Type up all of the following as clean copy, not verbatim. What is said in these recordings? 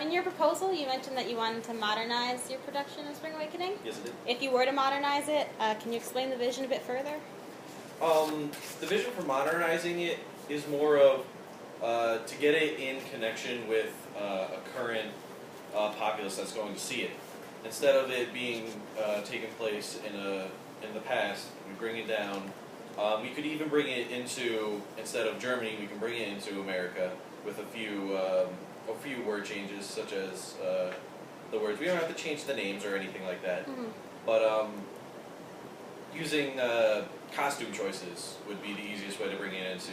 In your proposal, you mentioned that you wanted to modernize your production of Spring Awakening. Yes, I did. If you were to modernize it, can you explain the vision a bit further? The vision for modernizing it is more of to get it in connection with a current populace that's going to see it. Instead of it being taking place in the past, we bring it down. We could even bring it into, instead of Germany, we can bring it into America with a few word changes, such as the words. We don't have to change the names or anything like that. Mm-hmm. But using costume choices would be the easiest way to bring it into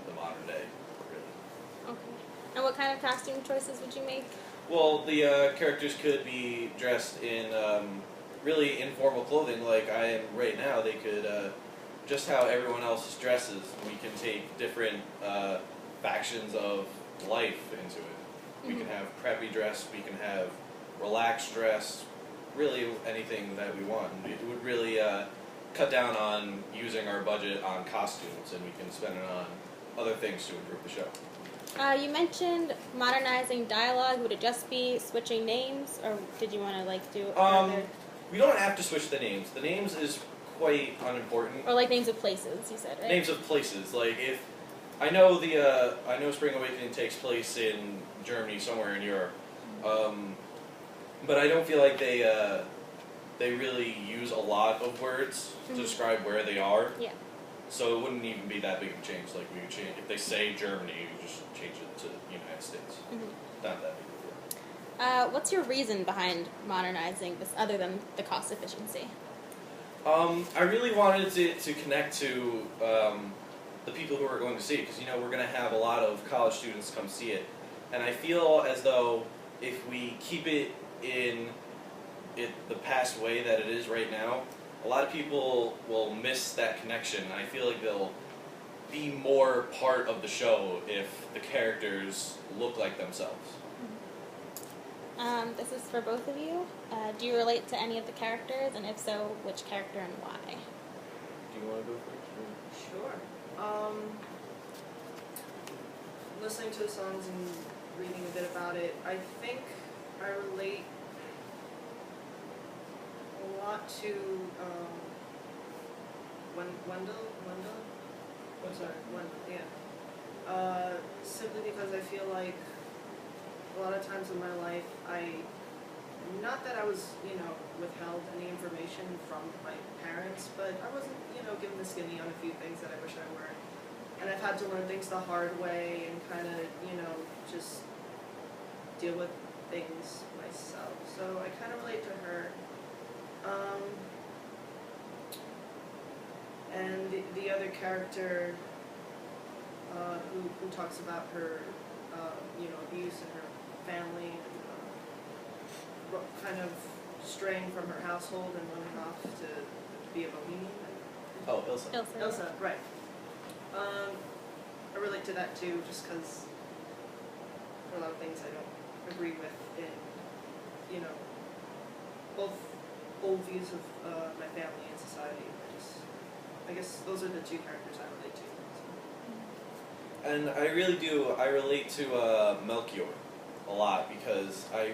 the modern day, really. Okay. And what kind of costume choices would you make? Well, the characters could be dressed in really informal clothing like I am right now. They could, just how everyone else dresses, we can take different factions of life into it. We can have preppy dress, we can have relaxed dress, really anything that we want. It would really cut down on using our budget on costumes, and we can spend it on other things to improve the show. You mentioned modernizing dialogue. Would it just be switching names, or did you want to do other? We don't have to switch the names. The names is quite unimportant. Or names of places, you said, right? Names of places. Like if I know I know Spring Awakening takes place in Germany, somewhere in Europe, but I don't feel like they really use a lot of words to describe where they are. Yeah. So it wouldn't even be that big of a change. Like we would change if they say Germany, you just change it to the United States. Not that big of a deal. What's your reason behind modernizing this, other than the cost efficiency? I really wanted to connect to the people who are going to see it, because we're going to have a lot of college students come see it, and I feel as though if we keep it in the past way that it is right now, a lot of people will miss that connection. I feel like they'll be more part of the show if the characters look like themselves. This is for both of you. Do you relate to any of the characters, and if so, which character and why? Do you want to go first? Sure. Listening to the songs and reading a bit about it, I think I relate a lot to Wendell? What's that? Wendell, yeah. Simply because I feel like a lot of times in my life, not that I was, withheld any information from my parents, but I wasn't, given the skinny on a few things that I wish I were. And I've had to learn things the hard way and kind of, just deal with things myself. So I kind of relate to her. And the other character who talks about her, abuse in her family and kind of straying from her household and running off to be a bohemian. Oh, Ilsa. Ilsa, right. I relate to that too, just because there are a lot of things I don't agree with in, both old views of my family and society. I guess those are the two characters I relate to. And I really do. I relate to Melchior a lot, because I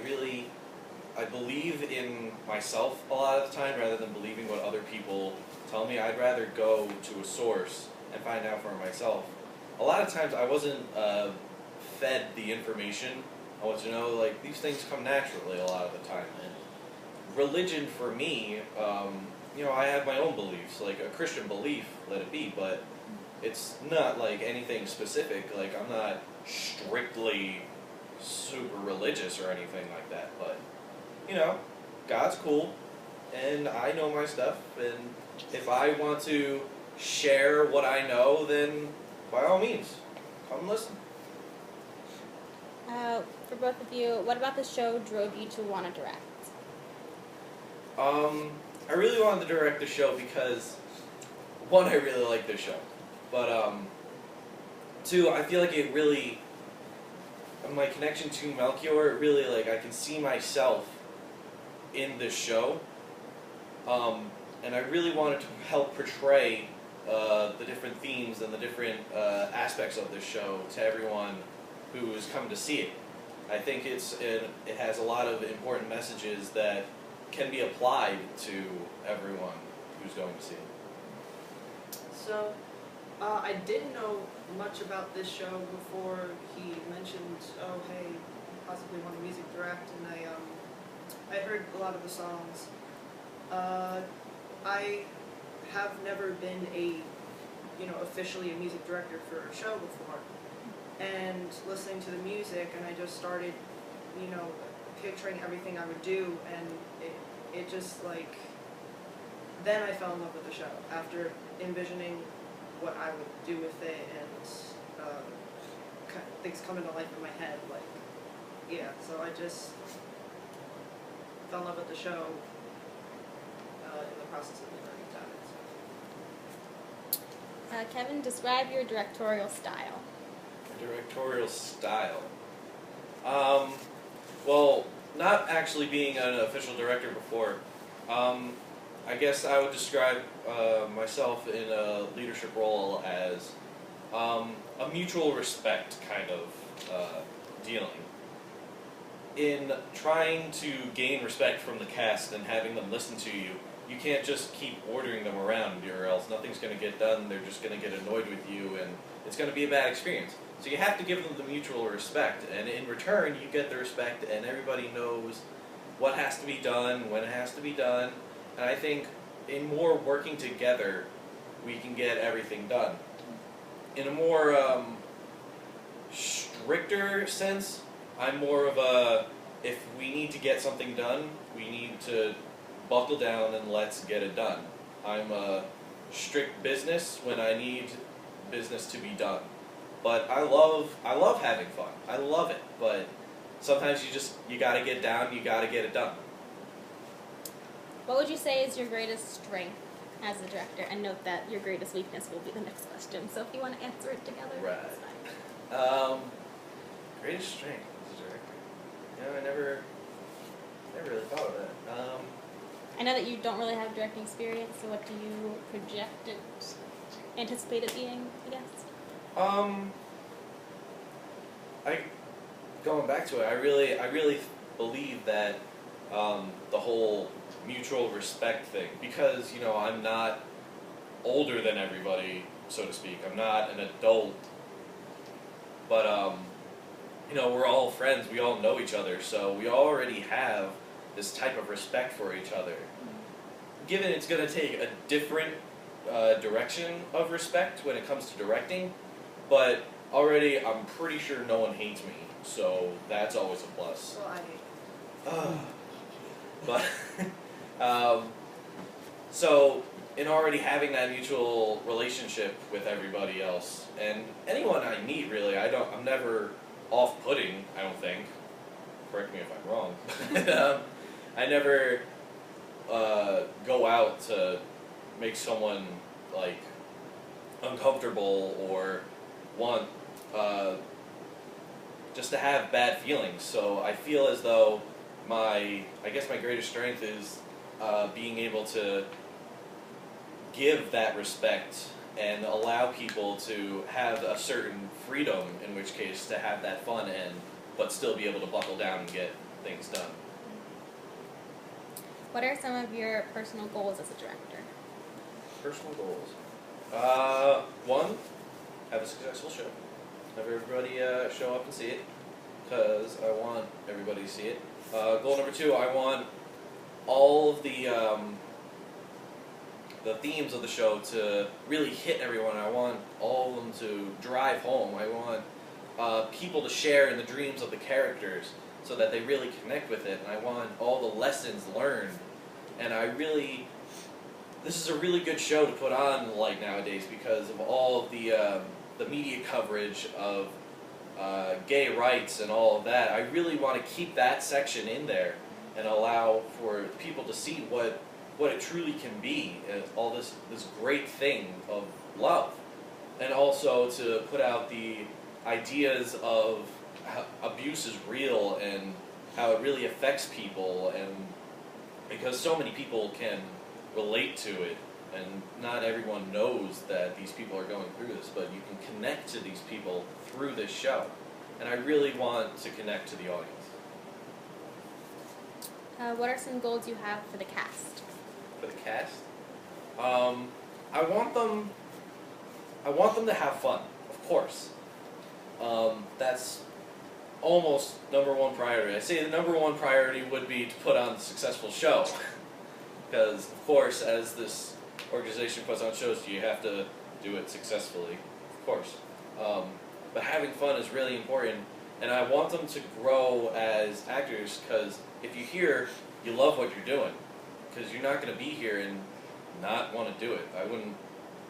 believe in myself a lot of the time rather than believing what other people tell me. I'd rather go to a source and find out for myself. A lot of times I wasn't fed the information. I want to know, these things come naturally a lot of the time. And religion for me, I have my own beliefs, like a Christian belief, let it be, but it's not anything specific. I'm not strictly super religious or anything like that, but God's cool, and I know my stuff, and if I want to share what I know, then by all means, come listen. For both of you, what about the show drove you to want to direct? I really wanted to direct the show because, one, I really like this show, but two, I feel like it really, my connection to Melchior, it really, I can see myself in this show, and I really wanted to help portray the different themes and the different aspects of this show to everyone who is coming to see it. I think it has a lot of important messages that can be applied to everyone who's going to see it. So, I didn't know much about this show before he mentioned, oh hey, you possibly want to music direct, and I heard a lot of the songs. I have never been officially a music director for a show before, and listening to the music, and I just started, picturing everything I would do, and it just like, then I fell in love with the show after envisioning what I would do with it, and things come into life in my head, like, yeah, so I just fell in love with the show in the process of learning about it. Kevin, describe your directorial style. Directorial style. Well, not actually being an official director before, I guess I would describe myself in a leadership role as a mutual respect kind of dealing. In trying to gain respect from the cast and having them listen to you, you can't just keep ordering them around, or else nothing's going to get done. They're just going to get annoyed with you, and it's going to be a bad experience. So you have to give them the mutual respect, and in return, you get the respect, and everybody knows what has to be done, when it has to be done. And I think in more working together, we can get everything done. In a more stricter sense, I'm more of a, if we need to get something done, we need to buckle down and let's get it done. I'm a strict business when I need business to be done. But I love having fun. I love it. But sometimes you gotta get down, you gotta get it done. What would you say is your greatest strength as a director? And note that your greatest weakness will be the next question. So if you want to answer it together, Right. that's fine. Greatest strength as a director. I never really thought of that. I know that you don't really have directing experience, so what do you project and anticipate it being, I guess? Going back to it, I really believe that the whole mutual respect thing, because I'm not older than everybody, so to speak. I'm not an adult, but we're all friends. We all know each other, so we already have this type of respect for each other. Given it's going to take a different direction of respect when it comes to directing, but already I'm pretty sure no one hates me, so that's always a plus. Well, I hate But so in already having that mutual relationship with everybody else and anyone I meet, really, I'm never off-putting. I don't think. Correct me if I'm wrong. I never go out to make someone like uncomfortable or want just to have bad feelings. So I feel as though my greatest strength is being able to give that respect and allow people to have a certain freedom, in which case to have that fun but still be able to buckle down and get things done. What are some of your personal goals as a director? Personal goals. One, have a successful show. Have everybody show up and see it, because I want everybody to see it. Goal number 2, I want all of the themes of the show to really hit everyone. I want all of them to drive home. I want people to share in the dreams of the characters so that they really connect with it. And I want all the lessons learned. And this is a really good show to put on like nowadays because of all of the media coverage of gay rights and all of that. I really want to keep that section in there and allow for people to see what it truly can be, all this great thing of love. And also to put out the ideas of how abuse is real and how it really affects people, and because so many people can relate to it, and not everyone knows that these people are going through this, but you can connect to these people through this show. and I really want to connect to the audience. What are some goals you have for the cast? For the cast, I want them to have fun, of course. That's almost number one priority. I say the number one priority would be to put on a successful show, because of course, as this organization puts on shows, you have to do it successfully, of course. But having fun is really important, and I want them to grow as actors, because if you hear you love what you're doing, because you're not going to be here and not want to do it. I wouldn't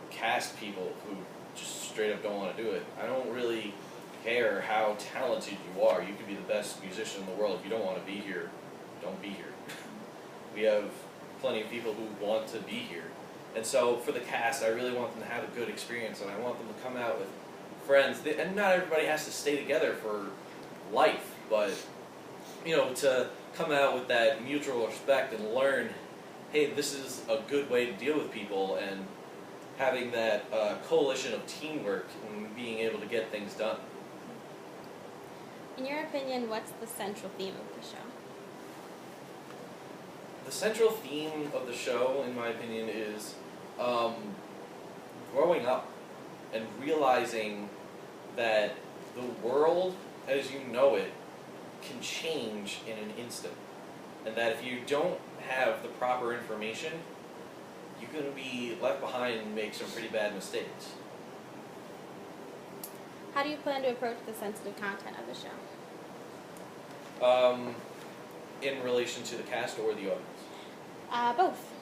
cast people who just straight up don't want to do it. I don't really care how talented you are. You could be the best musician in the world. If you don't want to be here, don't be here. We have plenty of people who want to be here. And so for the cast, I really want them to have a good experience, and I want them to come out with friends. And not everybody has to stay together for life, but to come out with that mutual respect and learn, hey, this is a good way to deal with people, and having that coalition of teamwork and being able to get things done. In your opinion, what's the central theme of the show? The central theme of the show, in my opinion, is growing up and realizing that the world as you know it can change in an instant. And that if you don't have the proper information, you can be left behind and make some pretty bad mistakes. How do you plan to approach the sensitive content of the show? In relation to the cast or the audience? Both.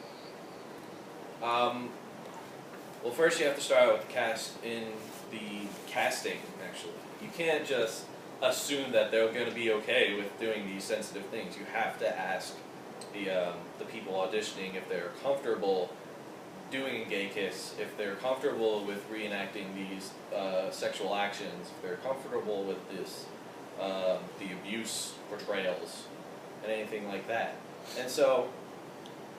Well, first you have to start out with the cast in the casting, actually. You can't just assume that they're going to be okay with doing these sensitive things. You have to ask the people auditioning if they're comfortable doing a gay kiss, if they're comfortable with reenacting these sexual actions, if they're comfortable with this, the abuse portrayals, and anything like that. And so,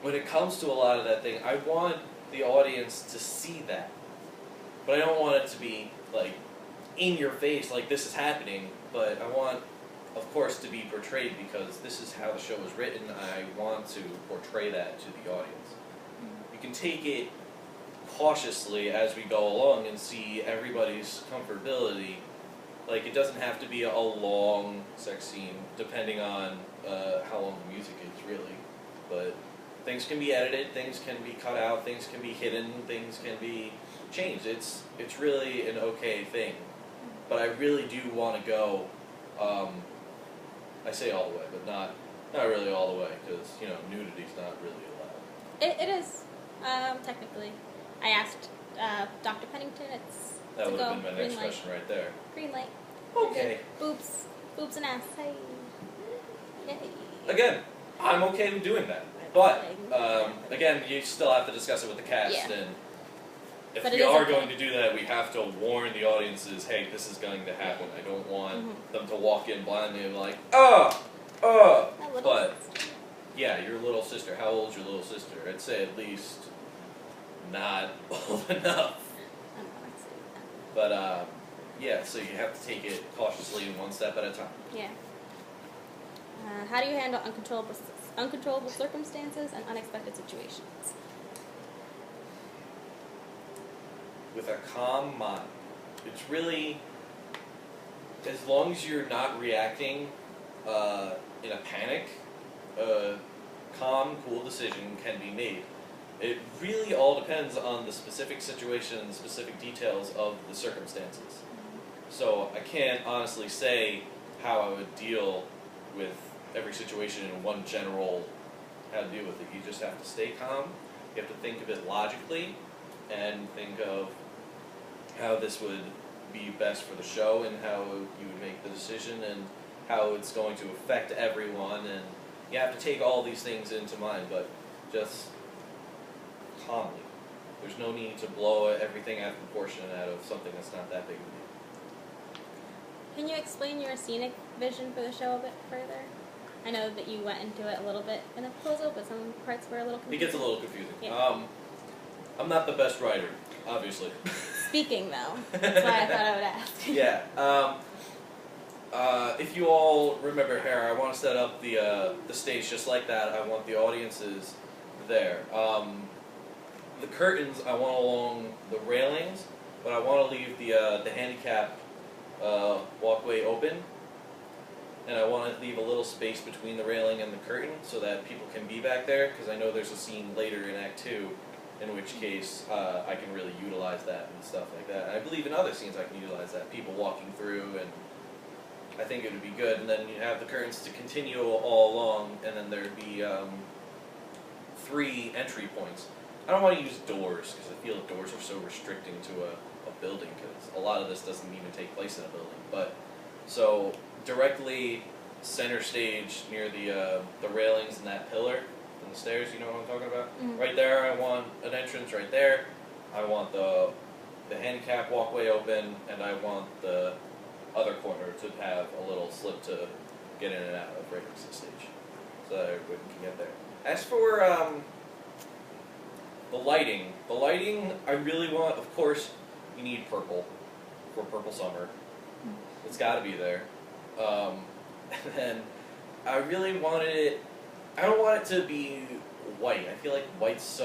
when it comes to a lot of that thing, I want the audience to see that. But I don't want it to be, like, in your face, like this is happening, but I want, of course, to be portrayed because this is how the show is written. I want to portray that to the audience. You can take it cautiously as we go along and see everybody's comfortability. Like, it doesn't have to be a long sex scene, depending on how long the music is, really. But things can be edited, things can be cut out, things can be hidden, things can be changed. It's really an okay thing. But I really do want to go, I say all the way, but not really all the way, because, nudity's not really allowed. It is, technically. I asked Dr. Pennington, That would have been my next question right there. Green light. Okay. Boobs and ass. Hey. Yay. Again, I'm okay with doing that. But, again, you still have to discuss it with the cast, Yeah. and if But we it is are okay. going to do that, we have to warn the audiences, hey, this is going to happen. I don't want them to walk in blindly and be like, That little but, sister. yeah, your little sister. How old's your little sister? I'd say at least not old enough. I don't know, let's see that. But, yeah, so you have to take it cautiously and one step at a time. Yeah. How do you handle uncontrollable circumstances and unexpected situations? With a calm mind. It's really, as long as you're not reacting in a panic, a calm, cool decision can be made. It really all depends on the specific situation and the specific details of the circumstances. So I can't honestly say how I would deal with every situation in one general how to deal with it. You just have to stay calm. You have to think of it logically and think of how this would be best for the show and how you would make the decision and how it's going to affect everyone. And you have to take all these things into mind, but just calmly. There's no need to blow everything out of proportion out of something that's not that big of a deal. Can you explain your scenic vision for the show a bit further? I know that you went into it a little bit in a proposal, but some parts were a little It confusing. gets a little confusing. Yeah. I'm not the best writer, obviously. Speaking, though. That's why I thought I would ask. Yeah. If you all remember here, I want to set up the stage just like that. I want the audiences there. The curtains I want along the railings, but I want to leave the handicap walkway open, and I want to leave a little space between the railing and the curtain so that people can be back there. Because I know there's a scene later in Act 2, in which case I can really utilize that and stuff like that. And I believe in other scenes I can utilize that, people walking through, and I think it would be good. And then you have the curtains to continue all along, and then there'd be 3 entry points. I don't want to use doors because I feel doors are so restricting to a building, because a lot of this doesn't even take place in a building. But so directly center stage near the railings and that pillar and the stairs, you know what I'm talking about? Mm. Right there, I want an entrance right there. I want the handicap walkway open, and I want the other corner to have a little slip to get in and out of right next to the stage, so that everybody can get there. As for the lighting, I really want, of course, you need purple for Purple Summer. It's got to be there. And then I really wanted it. I don't want it to be white. I feel like white's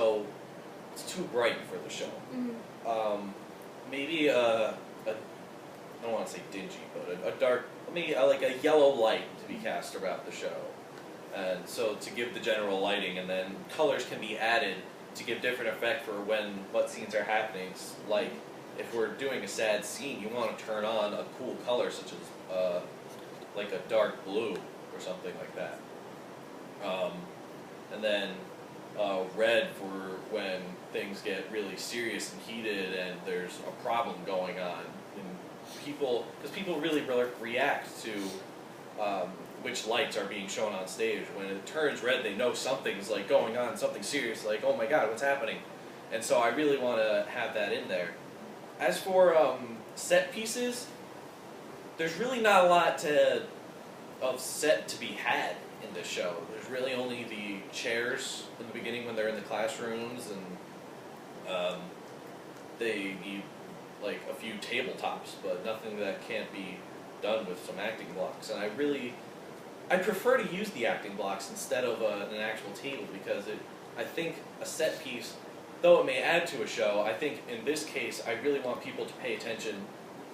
it's too bright for the show. Mm-hmm. Maybe I don't want to say dingy, but a dark, maybe like a yellow light to be cast around the show. And so to give the general lighting, and then colors can be added to give different effect for what scenes are happening. Like if we're doing a sad scene, you want to turn on a cool color such as like a dark blue or something like that. And then red for when things get really serious and heated and there's a problem going on. Because people really react to which lights are being shown on stage. When it turns red, they know something's like going on, something serious, like, oh my god, what's happening? And so I really want to have that in there. As for set pieces, there's really not a lot of set to be had in this show. There's really only the chairs in the beginning when they're in the classrooms, and they need like a few tabletops, but nothing that can't be done with some acting blocks. And I prefer to use the acting blocks instead of an actual table, because I think a set piece, though it may add to a show, I think in this case I really want people to pay attention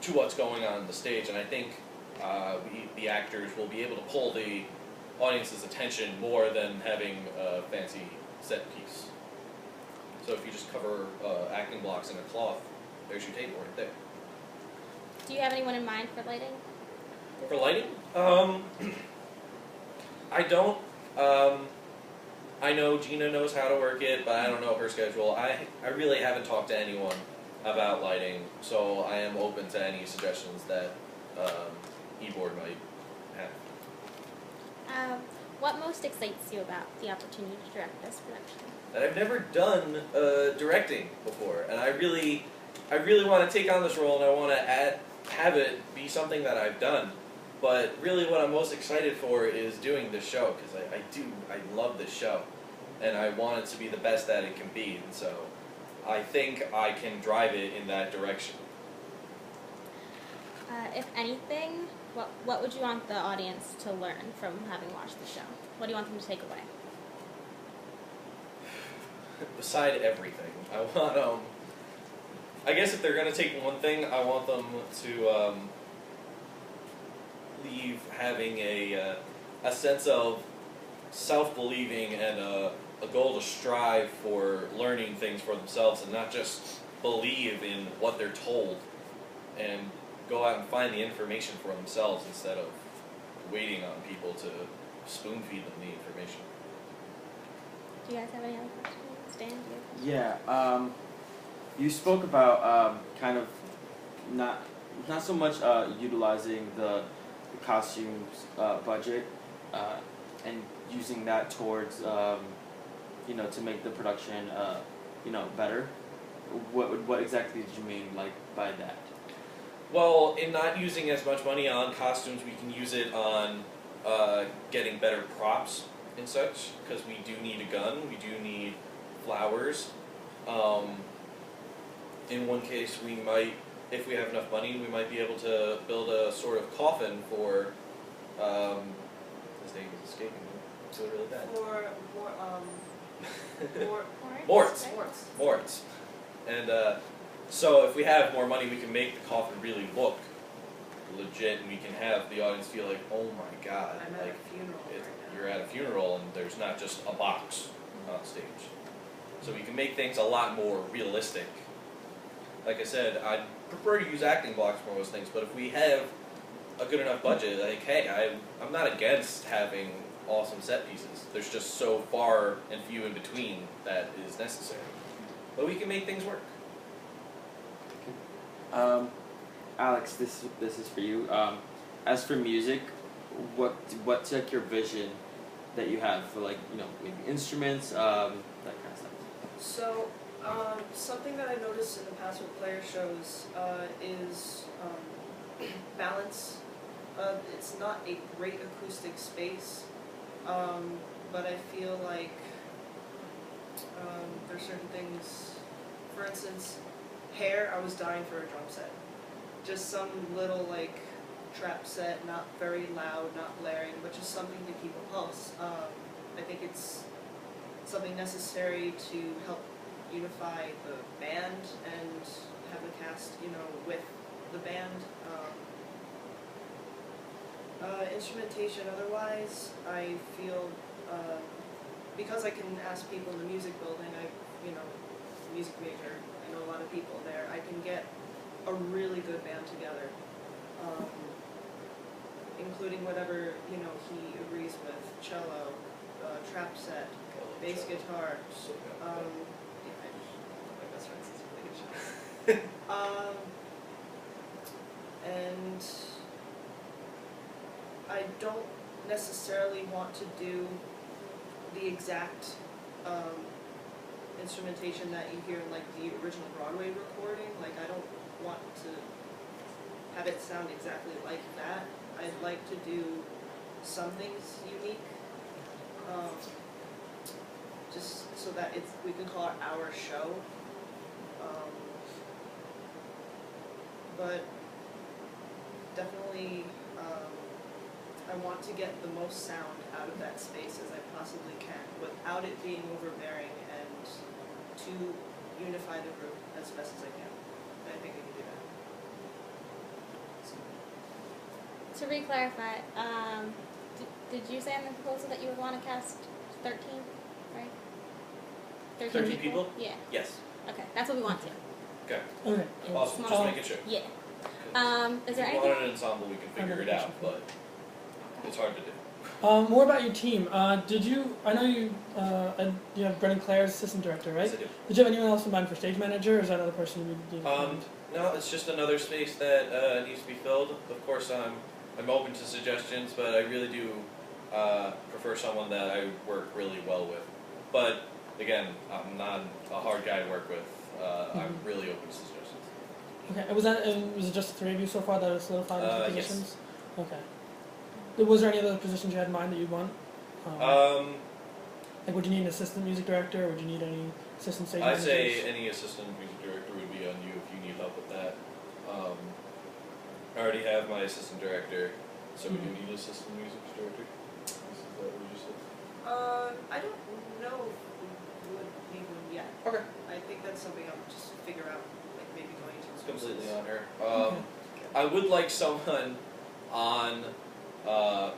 to what's going on the stage, and I think the actors will be able to pull the audience's attention more than having a fancy set piece. So if you just cover acting blocks in a cloth, there's your table right there. Do you have anyone in mind for lighting? For lighting? I don't. I know Gina knows how to work it, but I don't know her schedule. I really haven't talked to anyone about lighting, so I am open to any suggestions that eBoard might have. What most excites you about the opportunity to direct this production? That I've never done directing before, and I really want to take on this role, and I want to have it be something that I've done. But really what I'm most excited for is doing this show, because I love this show, and I want it to be the best that it can be, and so I think I can drive it in that direction. If anything, what would you want the audience to learn from having watched the show? What do you want them to take away? Beside everything, I want, I guess if they're going to take one thing, I want them to leave having a sense of self-believing and a goal to strive for learning things for themselves, and not just believe in what they're told, and go out and find the information for themselves instead of waiting on people to spoon-feed them the information. Do you guys have any other questions? Dan, do you have questions? Yeah, you spoke about kind of not so much utilizing the costumes budget and using that towards to make the production better. What exactly did you mean by that? Well, in not using as much money on costumes, we can use it on getting better props and such, because we do need a gun, we do need flowers. In one case, we might if we have enough money, we might be able to build a sort of coffin for, his name is escaping me, it's really bad. For more Morts. right? sports. Morts. And so if we have more money, we can make the coffin really look legit, and we can have the audience feel like, oh my god, I'm at like a funeral it, right now. you're at a funeral and there's not just a box on stage. So we can make things a lot more realistic. Like I said, I'd prefer to use acting blocks for most things, but if we have a good enough budget, like, hey, I'm not against having awesome set pieces. There's just so far and few in between that is necessary. But we can make things work. Alex, this is for you. As for music, what's like your vision that you have for, like, you know, maybe instruments, that kind of stuff? So, something that I noticed in the past with player shows is balance. It's not a great acoustic space, but I feel like there's certain things. For instance, hair. I was dying for a drum set. Just some little like trap set, not very loud, not blaring, but just something to keep a pulse. I think it's something necessary to help unify the band and have the cast, you know, with the band. Instrumentation otherwise, I feel, because I can ask people in the music building, music major, I know a lot of people there, I can get a really good band together, including whatever, you know, he agrees with, cello, trap set, bass guitar, So good. my best friend says really good cello. And I don't necessarily want to do the exact instrumentation that you hear in like the original Broadway recording. Like, I don't want to have it sound exactly like that. I'd like to do some things unique, just so that we can call it our show. But definitely, I want to get the most sound out of that space as I possibly can without it being overbearing, and to unify the group as best as I can. And I think I can do that. To re-clarify, did you say in the proposal that you would want to cast 13, right? 13 people? Yeah. Yes. Okay, that's what we want to. Okay. Okay. Awesome. Small- Just making sure. Yeah. Is there If you anything? wanted an ensemble, we can figure it out, but it's hard to do. More about your team. Did you? I know you. You have Brennan Clare as assistant director, right? Yes, I do. Did you have anyone else in mind for stage manager, or is that another person you need to find? No, it's just another space that needs to be filled. Of course, I'm open to suggestions, but I really do prefer someone that I work really well with. But again, I'm not a hard guy to work with. I'm really open to suggestions. Okay. Was it just the three of you so far that are solidified into Yes. positions? Okay. Was there any other positions you had in mind that you'd want? Like, would you need an assistant music director, or would you need any assistant stage I'd managers? say any assistant music director would be on you if you need help with that. I already have my assistant director, so we do need an assistant music director. Is that what you said? I don't know if we would need one yet. Okay. I think that's something I'll just figure out, like maybe going into It's completely courses. on her. Okay. I would like someone on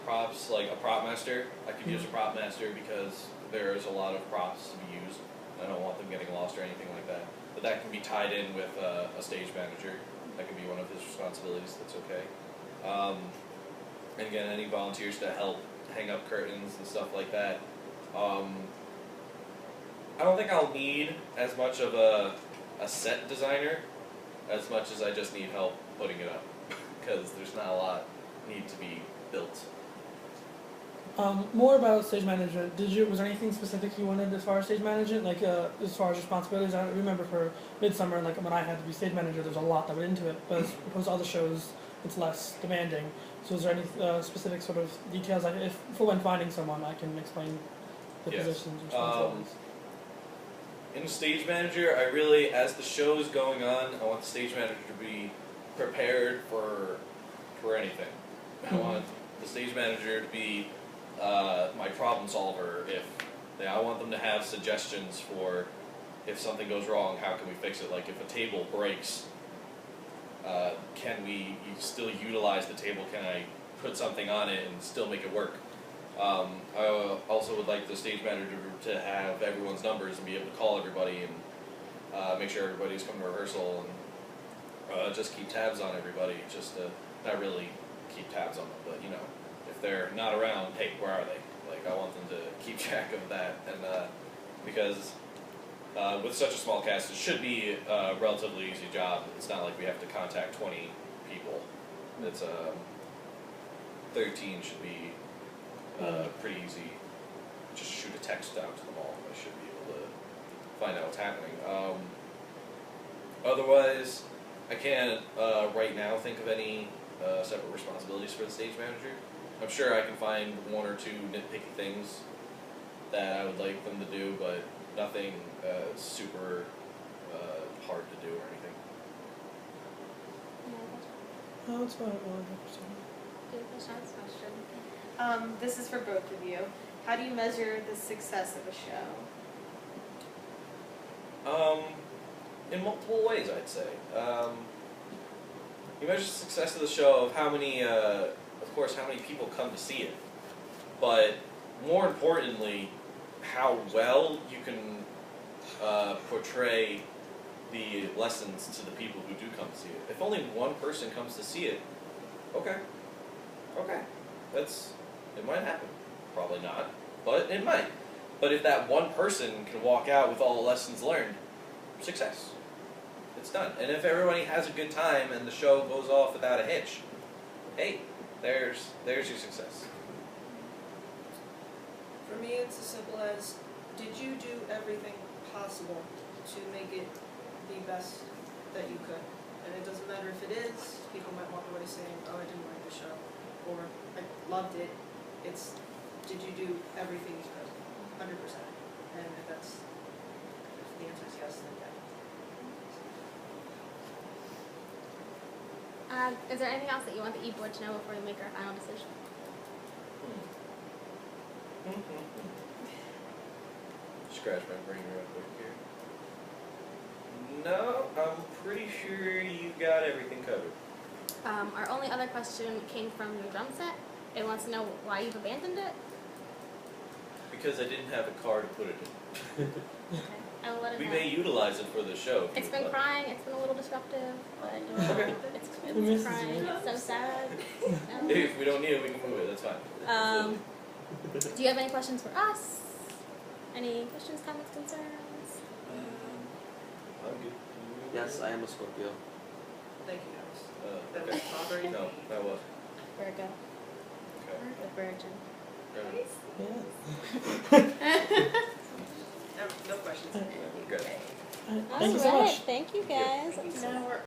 props, like a prop master. I could use a prop master because there's a lot of props to be used. I don't want them getting lost or anything like that. But that can be tied in with a stage manager. That could be one of his responsibilities. That's okay. And again, any volunteers to help hang up curtains and stuff like that. I don't think I'll need as much of a set designer as much as I just need help putting it up because there's not a lot need to be built. More about stage management. Was there anything specific you wanted as far as stage management, like as far as responsibilities? I remember for Midsummer, like when I had to be stage manager, there's a lot that went into it. But as opposed to other shows, it's less demanding. So is there any specific sort of details? For when finding someone, I can explain the Yes. positions, responsibilities. in stage manager, I really, as the show is going on, I want the stage manager to be prepared for anything. I want the stage manager to be my problem solver. I want them to have suggestions for if something goes wrong, how can we fix it? Like if a table breaks, can we still utilize the table? Can I put something on it and still make it work? I also would like the stage manager to have everyone's numbers and be able to call everybody and make sure everybody's coming to rehearsal and just keep tabs on everybody. Just to not really keep tabs on them, but you know, if they're not around, hey, where are they? Like I want them to keep track of that, and because with such a small cast, it should be a relatively easy job. It's not like we have to contact 20 people. It's 13 should be pretty easy. Just shoot a text out to them all. I should be able to find out what's happening. Otherwise, I can't right now think of any separate responsibilities for the stage manager. I'm sure I can find one or two nitpicky things that I would like them to do, but nothing super hard to do or anything. Yeah, Oh, it's fine. do you have a chance? This is for both of you. How do you measure the success of a show? In multiple ways, I'd say. You measure the success of the show of how many, of course, how many people come to see it, but more importantly, how well you can portray the lessons to the people who do come to see it. If only one person comes to see it, okay, it might happen. Probably not, but it might. But if that one person can walk out with all the lessons learned, success. It's done. And if everybody has a good time and the show goes off without a hitch, hey, there's your success. For me, it's as simple as, did you do everything possible to make it the best that you could? And it doesn't matter if it is, people might walk away saying, oh, I didn't like the show, or I loved it. It's, did you do everything you could? 100%. And if the answer is yes, then yeah. Is there anything else that you want the e-board to know before we make our final decision? Scratch my brain real quick here. No, I'm pretty sure you got everything covered. Our only other question came from your drum set. It wants to know why you've abandoned it. Because I didn't have a car to put it in. Okay. I will let it We know. may utilize it for the show. if It's you been would like. crying. It's been a little disruptive, but you know, Okay. it's crying. It's so sad. If we don't need it, we can move it. That's fine. Do you have any questions for us? Any questions, comments, concerns? I'm good. Yes, I am a Scorpio. Thank you, guys. That Okay. was bothering me. No, that was. Virgo. Okay. The Virgin. No questions. Good. Thank you so much. Thank you guys. Now we're